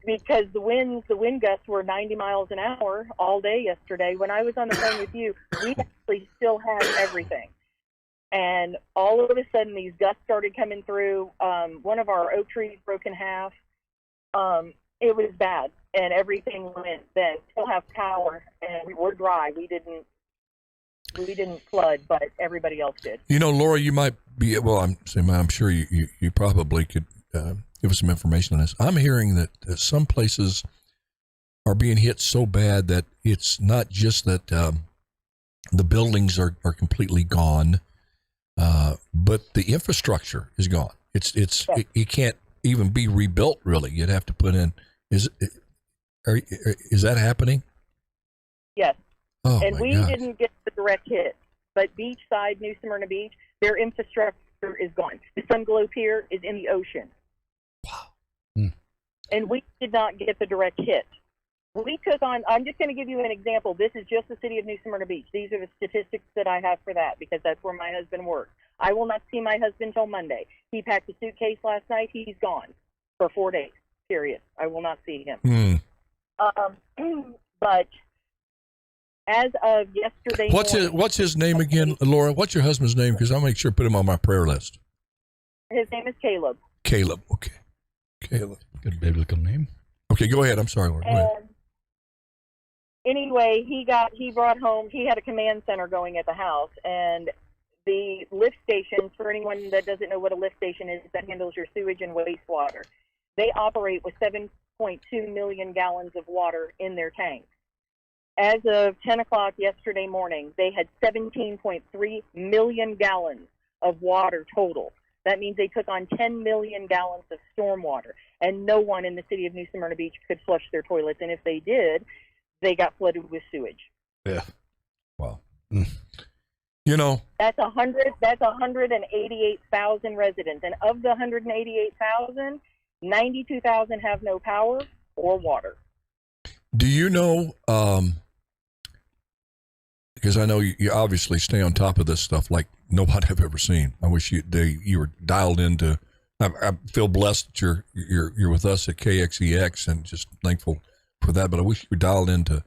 because the wind gusts were 90 miles an hour all day yesterday. When I was on the phone with you, we actually still had everything. And all of a sudden, these gusts started coming through. One of our oak trees broke in half. It was bad, and everything went. Then still have power, and we were dry. We didn't flood, but everybody else did. Laura, you might be. Well, I'm sure you probably could. Give us some information on this. I'm hearing that some places are being hit so bad that it's not just that the buildings are completely gone, but the infrastructure is gone. It can't even be rebuilt. Really, you'd have to put in. Is that happening? Yes. Oh, and we didn't get the direct hit, but beachside New Smyrna Beach, their infrastructure is gone. The Sun Glow Pier is in the ocean. Wow. And we did not get the direct hit. We took on, I'm just going to give you an example. This is just the city of New Smyrna Beach. These are the statistics that I have for that because that's where my husband works. I will not see my husband till Monday. He packed a suitcase last night. He's gone for 4 days, period. I will not see him. But as of yesterday What's his name again, Laura? What's your husband's name? Because I'll make sure to put him on my prayer list. His name is Caleb. Caleb, okay. Caleb. Good biblical name. Okay, go ahead. I'm sorry, Laura. Go ahead. Anyway, he brought home, he had a command center going at the house, and the lift stations, for anyone that doesn't know what a lift station is, that handles your sewage and wastewater. They operate with 7.2 million gallons of water in their tanks. As of 10 o'clock yesterday morning, they had 17.3 million gallons of water total. That means they took on 10 million gallons of storm water, and no one in the city of New Smyrna Beach could flush their toilets. And if they did, they got flooded with sewage. Yeah. Wow. That's 188,000 residents, and of the 188,000, 92,000 have no power or water. Do you know? Because I know you obviously stay on top of this stuff like nobody I've ever seen. I wish you were dialed into. I feel blessed that you're with us at KXEX and just thankful for that. But I wish you were dialed into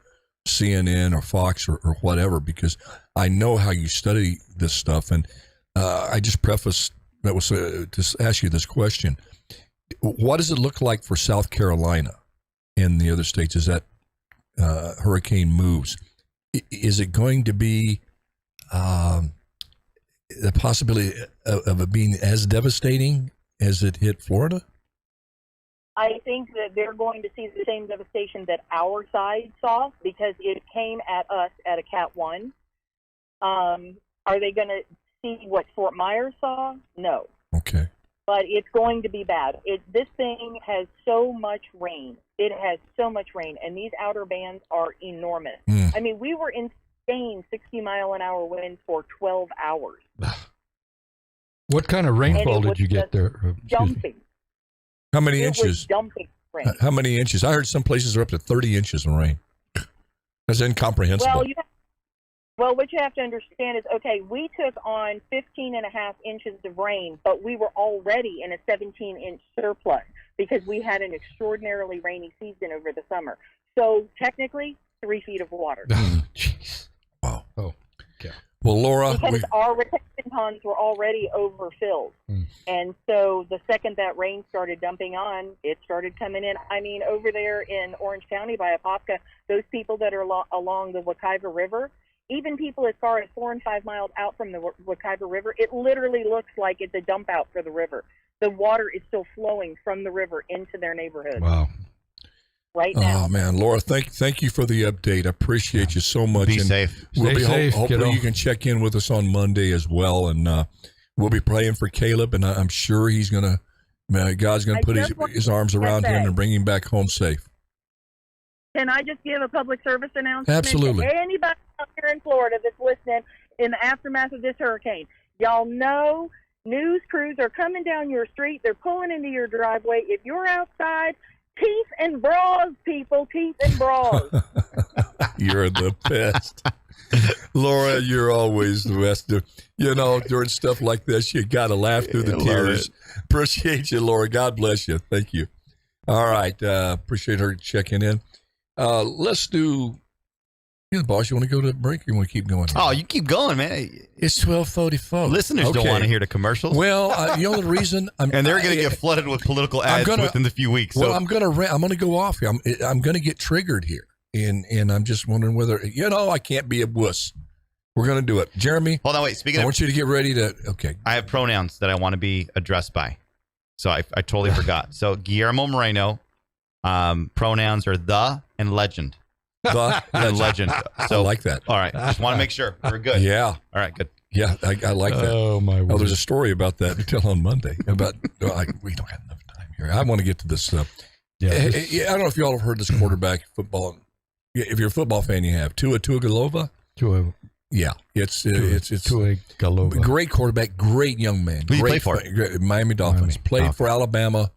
CNN or Fox or whatever, because I know how you study this stuff. And I just preface that was to ask you this question: what does it look like for South Carolina and the other states as that hurricane moves? Is it going to be the possibility of it being as devastating as it hit Florida? I think that they're going to see the same devastation that our side saw because it came at us at a Cat 1. Are they going to see what Fort Myers saw? No. Okay. But it's going to be bad. This thing has so much rain. It has so much rain, and these outer bands are enormous. I mean, we were in Spain 60-mile-an-hour winds for 12 hours. What kind of rainfall did you get there? Dumping. How many It inches? was dumping rain. How many inches? I heard some places are up to 30 inches of rain. That's incomprehensible. Well, what you have to understand is, okay, we took on 15.5 inches of rain, but we were already in a 17-inch surplus because we had an extraordinarily rainy season over the summer. So technically, 3 feet of water. Jeez. Wow. Oh, okay. Well, Laura, because our retention ponds were already overfilled. And so the second that rain started dumping on, it started coming in. I mean, over there in Orange County by Apopka, those people that are along the Wekiva River, even people as far as 4 and 5 miles out from the Wekiva River, it literally looks like it's a dump out for the river. The water is still flowing from the river into their neighborhood. Wow. Right now. Oh man, Laura, thank you for the update. I appreciate you so much. Be and safe. We'll Stay safe, hopefully kiddo. you can check in with us on Monday as well, and we'll be praying for Caleb, and I'm sure he's gonna, God's gonna put his arms around him and bring him back home safe. Can I just give a public service announcement? Absolutely. To anybody out here in Florida that's listening in the aftermath of this hurricane, y'all know news crews are coming down your street. They're pulling into your driveway. If you're outside, teeth and bras, people, teeth and bras. You're the best. Laura, you're always the best. You know, during stuff like this, you got to laugh through the tears. Appreciate you, Laura. God bless you. Thank you. All right. Appreciate her checking in. Let's do. You're the boss. You want to go to break or you want to keep going? Oh, you keep going, man. It's 12:44. Listeners don't want to hear the commercials. Well, you know the reason, and they're going to get flooded with political ads within a few weeks. Well, so. I'm going to go off here. I'm going to get triggered here, and I'm just wondering whether I can't be a wuss. We're going to do it, Jeremy. Hold on, wait. Speaking, I want you to get ready to. Okay, I have pronouns that I want to be addressed by, so I totally forgot. So Guillermo Moreno, pronouns are the and legend. The and legend. So I like that. All right, just want to make sure we're good. Yeah. All right, good. Yeah, I like that. Oh my word. Oh, there's a story about that until on Monday. About we don't have enough time here. I want to get to this. I don't know if you all have heard this quarterback football. If you're a football fan, you have Tua Tagovailoa. Yeah, it's Tagovailoa. Great quarterback, great young man. Who Great play for? great, Miami Dolphins. Played for Alabama.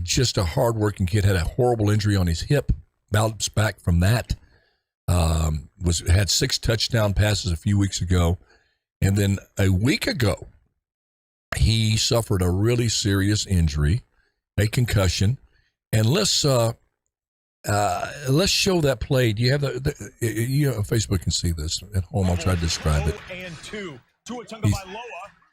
Just a hardworking kid. Had a horrible injury on his hip. Bounced back from that. Had 6 touchdown passes a few weeks ago, and then a week ago, he suffered a really serious injury, a concussion. And let's show that play. Do you have Facebook can see this at home. I'll try to describe it. And 2. Tua Tagovailoa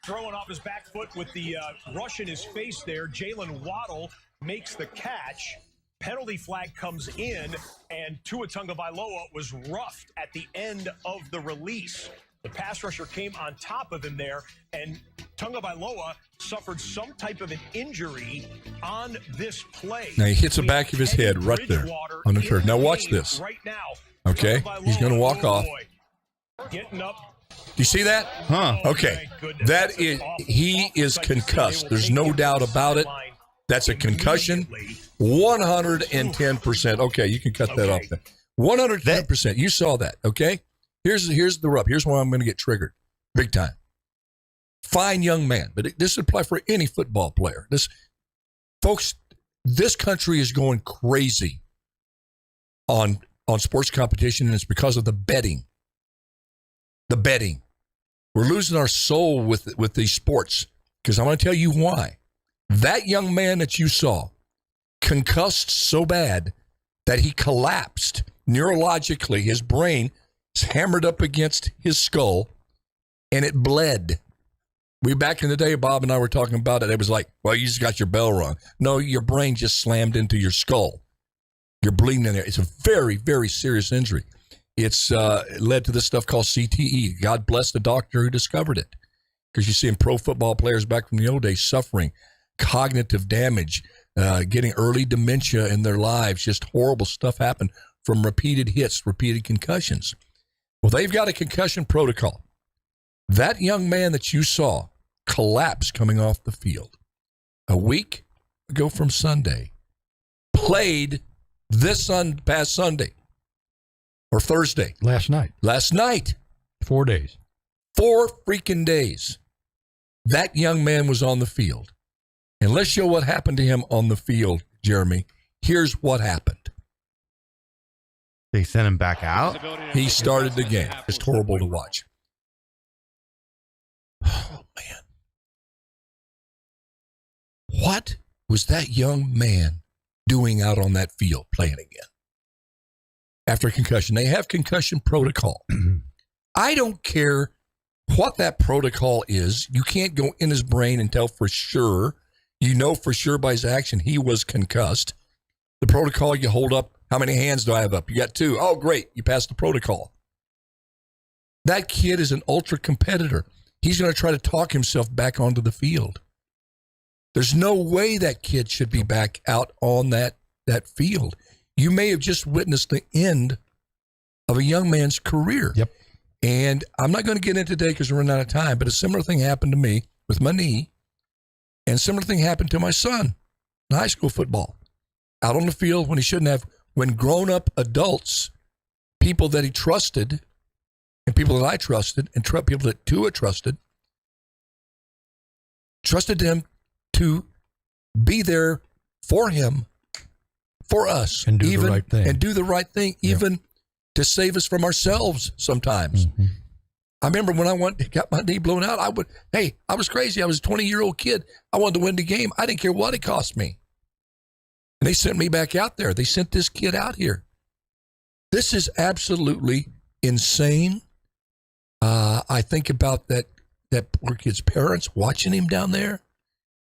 throwing off his back foot with the rush in his face there. Jalen Waddle makes the catch. Penalty flag comes in, and Tua Tagovailoa was roughed at the end of the release. The pass rusher came on top of him there, and Tagovailoa suffered some type of an injury on this play. Now he hits the back of his head right there on the turf. Now watch this. Right now. Okay, he's going to walk off. Getting up. Do you see that? Huh. Okay, that is he is concussed. There's no doubt about it. That's a concussion. 110%. Okay, you can cut that off there. 110%. You saw that. Okay. Here's the rub. Here's why I'm going to get triggered, big time. Fine young man, but this would apply for any football player. Folks, this country is going crazy on sports competition, and it's because of the betting. The betting. We're losing our soul with these sports because I'm going to tell you why. That young man that you saw concussed so bad that he collapsed neurologically. His brain is hammered up against his skull, and it bled. Back in the day, Bob and I were talking about it. It was like, well, you just got your bell rung. No, your brain just slammed into your skull. You're bleeding in there. It's a very, very serious injury. It's led to this stuff called CTE. God bless the doctor who discovered it. Because you're seeing pro football players back from the old days suffering cognitive damage, getting early dementia in their lives. Just horrible stuff happen from repeated hits, repeated concussions. Well, they've got a concussion protocol. That young man that you saw collapse coming off the field a week ago from Sunday played this past Sunday or Thursday. Last night. 4 days. 4 freaking days. That young man was on the field. And let's show what happened to him on the field, Jeremy. Here's what happened. They sent him back out? He started the game. It's horrible to watch. Oh, man. What was that young man doing out on that field playing again? After a concussion. They have concussion protocol. I don't care what that protocol is. You can't go in his brain and tell for sure. You know for sure by his action he was concussed. The protocol, you hold up. How many hands do I have up? You got 2. Oh, great. You passed the protocol. That kid is an ultra competitor. He's going to try to talk himself back onto the field. There's no way that kid should be back out on that field. You may have just witnessed the end of a young man's career. Yep. And I'm not going to get into today because we're running out of time, but a similar thing happened to me with my knee, and a similar thing happened to my son in high school football. Out on the field when he shouldn't have, when grown-up adults, people that he trusted, and people that I trusted, and people that Tua trusted them to be there for him, for us. And do the right thing. And do the right thing, even to save us from ourselves sometimes. Mm-hmm. I remember when I got my knee blown out, I was crazy. I was a 20-year-old kid. I wanted to win the game. I didn't care what it cost me. And they sent me back out there. They sent this kid out here. This is absolutely insane. I think about that poor kid's parents watching him down there,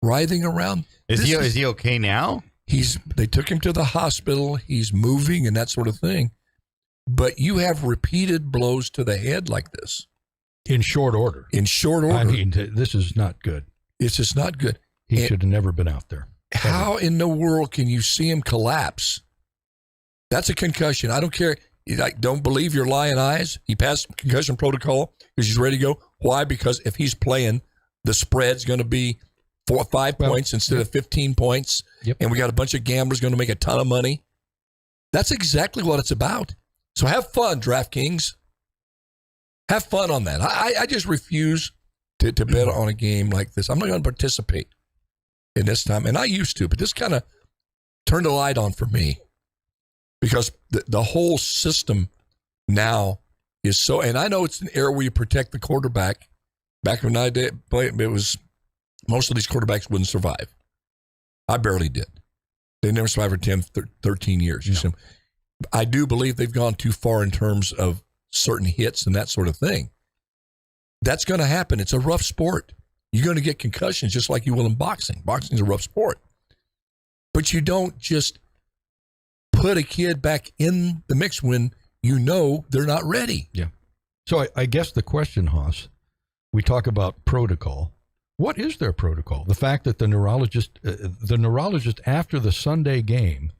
writhing around. Is he okay now? They took him to the hospital. He's moving and that sort of thing. But you have repeated blows to the head like this. In short order. I mean, this is not good. It's just not good. He should have never been out there. How in the world can you see him collapse? That's a concussion. I don't care. Don't believe your lying eyes. He passed concussion protocol because he's ready to go. Why? Because if he's playing, the spread's going to be 4 or 5 points instead of 15 points. Yep. And we got a bunch of gamblers going to make a ton of money. That's exactly what it's about. So have fun, DraftKings. Have fun on that. I just refuse to bet on a game like this. I'm not going to participate in this time. And I used to, but this kind of turned a light on for me. Because the whole system now is so, and I know it's an era where you protect the quarterback. Back when I did play, it was, most of these quarterbacks wouldn't survive. I barely did. They never survived for 10, 13 years. No. I do believe they've gone too far in terms of certain hits and that sort of thing. That's going to happen. It's a rough sport. You're going to get concussions just like you will in boxing. Boxing is a rough sport. But you don't just put a kid back in the mix when you know they're not ready. Yeah. So I guess the question, Haas, we talk about protocol. What is their protocol? The fact that the neurologist after the Sunday game,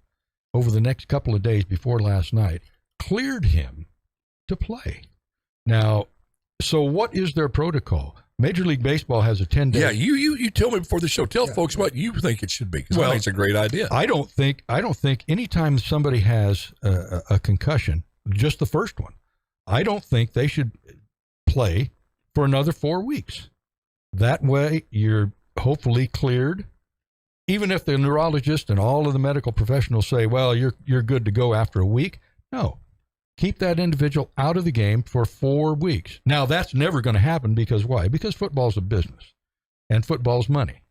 over the next couple of days before last night, cleared him to play. Now, so what is their protocol? Major League Baseball has a 10-day. Yeah, you tell me before the show. Tell folks what you think it should be, because I think it's a great idea. I don't think anytime somebody has a concussion, just the first one, I don't think they should play for another 4 weeks. That way, you're hopefully cleared. Even if the neurologist and all of the medical professionals say, well, you're good to go after a week. No. Keep that individual out of the game for 4 weeks. Now, that's never going to happen because why? Because football's a business and football's money.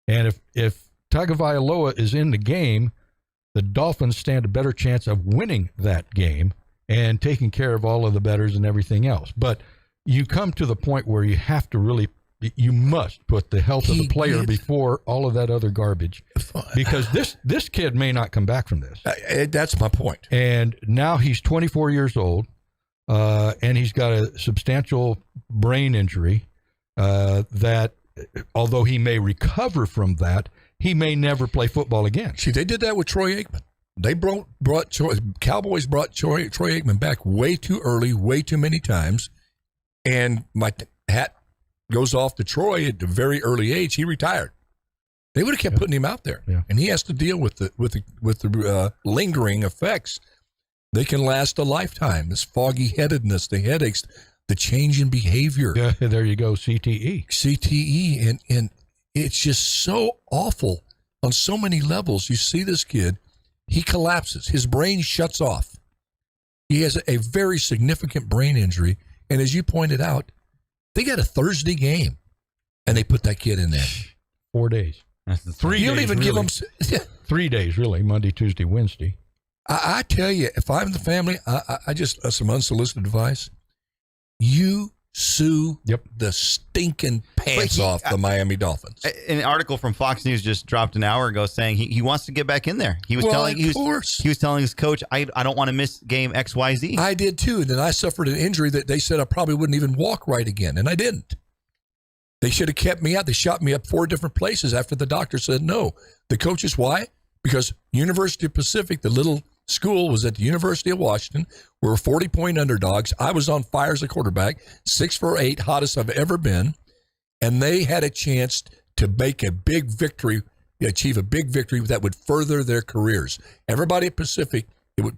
And if Tagovailoa is in the game, the Dolphins stand a better chance of winning that game and taking care of all of the bettors and everything else. But you come to the point where you have to you must put the health of the player before all of that other garbage, because this kid may not come back from this. That's my point. And now he's 24 years old. and he's got a substantial brain injury that, although he may recover from that, he may never play football again. See, they did that with Troy Aikman. They Cowboys brought Troy Aikman back way too early, way too many times, and my hat goes off to Troy at a very early age. He retired. They would have kept putting him out there, and he has to deal with the lingering effects. They can last a lifetime. This foggy headedness, the headaches, the change in behavior. Yeah, there you go, CTE. CTE, and it's just so awful on so many levels. You see this kid, he collapses. His brain shuts off. He has a very significant brain injury, and as you pointed out, they got a Thursday game, and they put that kid in there. 4 days. 3 days. You don't even give them 3 days, really. Monday, Tuesday, Wednesday. I tell you, if I'm the family, I just some unsolicited advice. You sue the stinking pants off the Miami Dolphins. An article from Fox News just dropped an hour ago saying he wants to get back in there. He was telling his coach, I don't want to miss game XYZ. I did too, and then I suffered an injury that they said I probably wouldn't even walk right again, and I didn't. They should have kept me out. They shot me up 4 different places after the doctor said no. The coaches, why? Because University of Pacific, the little school, was at the University of Washington. We were 40-point underdogs. I was on fire as a quarterback, 6 for 8, hottest I've ever been. And they had a chance to make a big victory, achieve a big victory that would further their careers. Everybody at Pacific,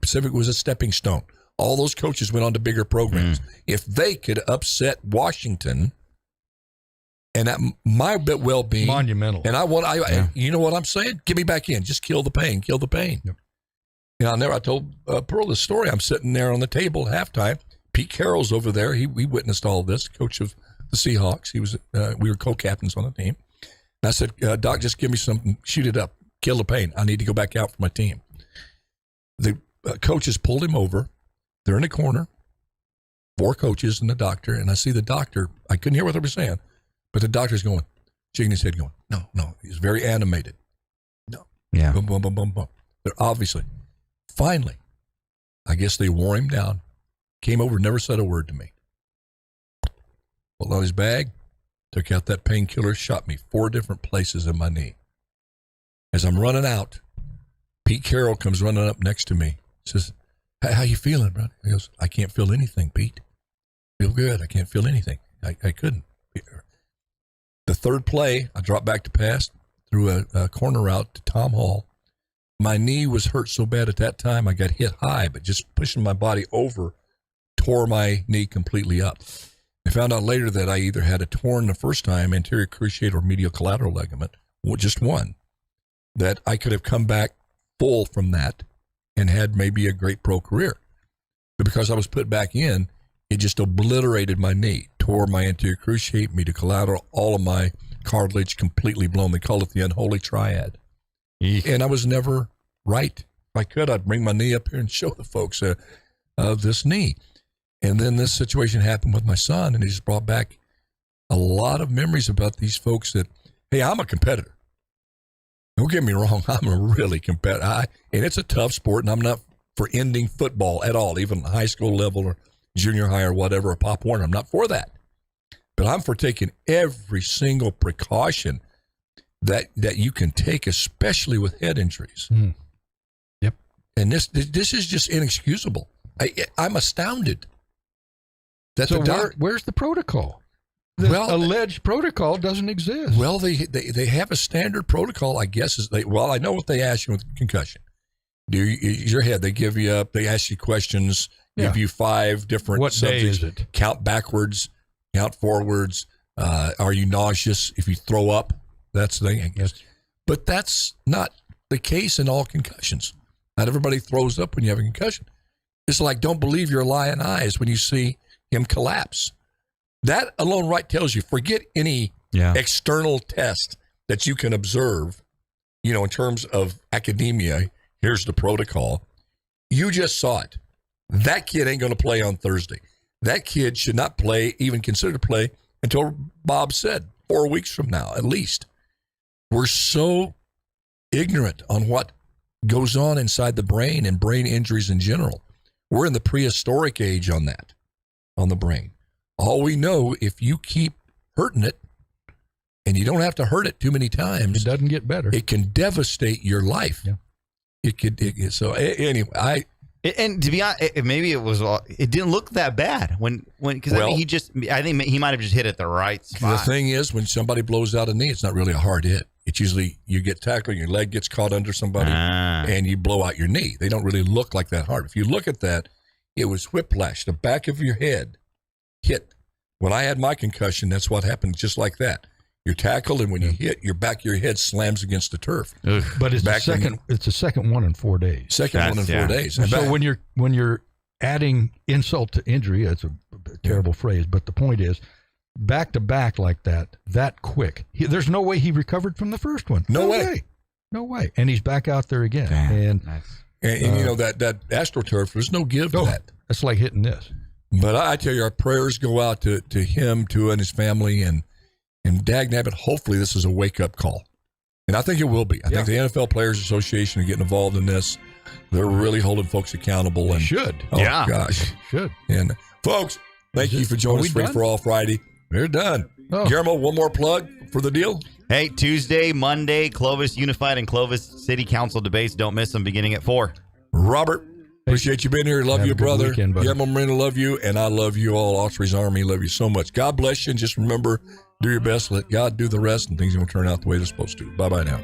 Pacific was a stepping stone. All those coaches went on to bigger programs. If they could upset Washington, and that might well be monumental. And you know what I'm saying? Get me back in. Just kill the pain. Kill the pain. Yep. I told Pearl this story. I'm sitting there on the table at halftime. Pete Carroll's over there. He witnessed all this. Coach of the Seahawks. He was. We were co-captains on the team. And I said, Doc, just give me something. Shoot it up. Kill the pain. I need to go back out for my team. The coaches pulled him over. They're in the corner. 4 coaches and the doctor. And I see the doctor. I couldn't hear what they were saying. But the doctor's going, shaking his head going, no. He's very animated. No. Yeah. Boom, boom, boom, boom, boom. They're obviously. Finally, I guess they wore him down. Came over, never said a word to me. Pulled out his bag, took out that painkiller, shot me 4 different places in my knee. As I'm running out, Pete Carroll comes running up next to me. Says, how you feeling, brother? He goes, I can't feel anything, Pete. Feel good. I can't feel anything. I couldn't. The 3rd play, I dropped back to pass, threw a corner route to Tom Hall. My knee was hurt so bad at that time, I got hit high, but just pushing my body over tore my knee completely up. I found out later that I either had a torn the first time, anterior cruciate or medial collateral ligament, just one, that I could have come back full from that and had maybe a great pro career. But because I was put back in, it just obliterated my knee, tore my anterior cruciate, medial collateral, all of my cartilage completely blown. They call it the unholy triad. And I was never right. If I could, I'd bring my knee up here and show the folks this knee. And then this situation happened with my son, and he just brought back a lot of memories about these folks that, hey, I'm a competitor. Don't get me wrong, I'm a really competitor. And it's a tough sport, and I'm not for ending football at all, even high school level or junior high or whatever, or Pop Warner. I'm not for that. But I'm for taking every single precaution that you can take, especially with head injuries. Yep. And this is just inexcusable. I'm astounded. That so where's the protocol? The alleged protocol doesn't exist. Well, they have a standard protocol, I guess. I know what they ask you with concussion. Your head, they give you up, they ask you questions, give you 5 different what subjects. Day is it? Count backwards, count forwards. Are you nauseous? If you throw up, that's the thing, I guess. But that's not the case in all concussions. Not everybody throws up when you have a concussion. It's like, don't believe your lying eyes when you see him collapse. That alone right tells you, forget any external test that you can observe, in terms of academia. Here's the protocol. You just saw it. That kid ain't going to play on Thursday. That kid should not play, even consider to play, until Bob said 4 weeks from now, at least. We're so ignorant on what goes on inside the brain and brain injuries in general. We're in the prehistoric age on that. on the brain. All we know, if you keep hurting it, and you don't have to hurt it too many times, it doesn't get better. It can devastate your life. Yeah. Anyway, and to be honest, maybe it didn't look that bad because I think he might have just hit it the right spot. The thing is, when somebody blows out a knee, it's not really a hard hit. It's usually you get tackled, your leg gets caught under somebody, and you blow out your knee. They don't really look like that hard. If you look at that, it was whiplash. The back of your head hit. When I had my concussion, that's what happened, just like that. You're tackled, and when you hit, your back of your head slams against the turf. But it's the second one in 4 days. Second one in 4 days. And so when you're adding insult to injury, that's a terrible phrase, but the point is, back to back like that quick. There's no way he recovered from the first one. No way. No way. And he's back out there again. Damn, and you know that AstroTurf, there's no give to that. That's like hitting this. But I tell you, our prayers go out to him, to and his family, and dagnabbit, hopefully this is a wake-up call. And I think it will be. I think the NFL Players Association are getting involved in this. They're really holding folks accountable. And should. Oh, gosh. Should. And, folks, thank you for joining us Free for All Friday. We're done. Guillermo, one more plug for the deal? Hey, Tuesday, Monday, Clovis Unified and Clovis City Council debates. Don't miss them beginning at 4. Robert, appreciate you being here. Love you, brother. Weekend, Guillermo Moreno, love you. And I love you all. Autry's Army, love you so much. God bless you. And just remember, do your best. Let God do the rest, and things are going to turn out the way they're supposed to. Bye-bye now.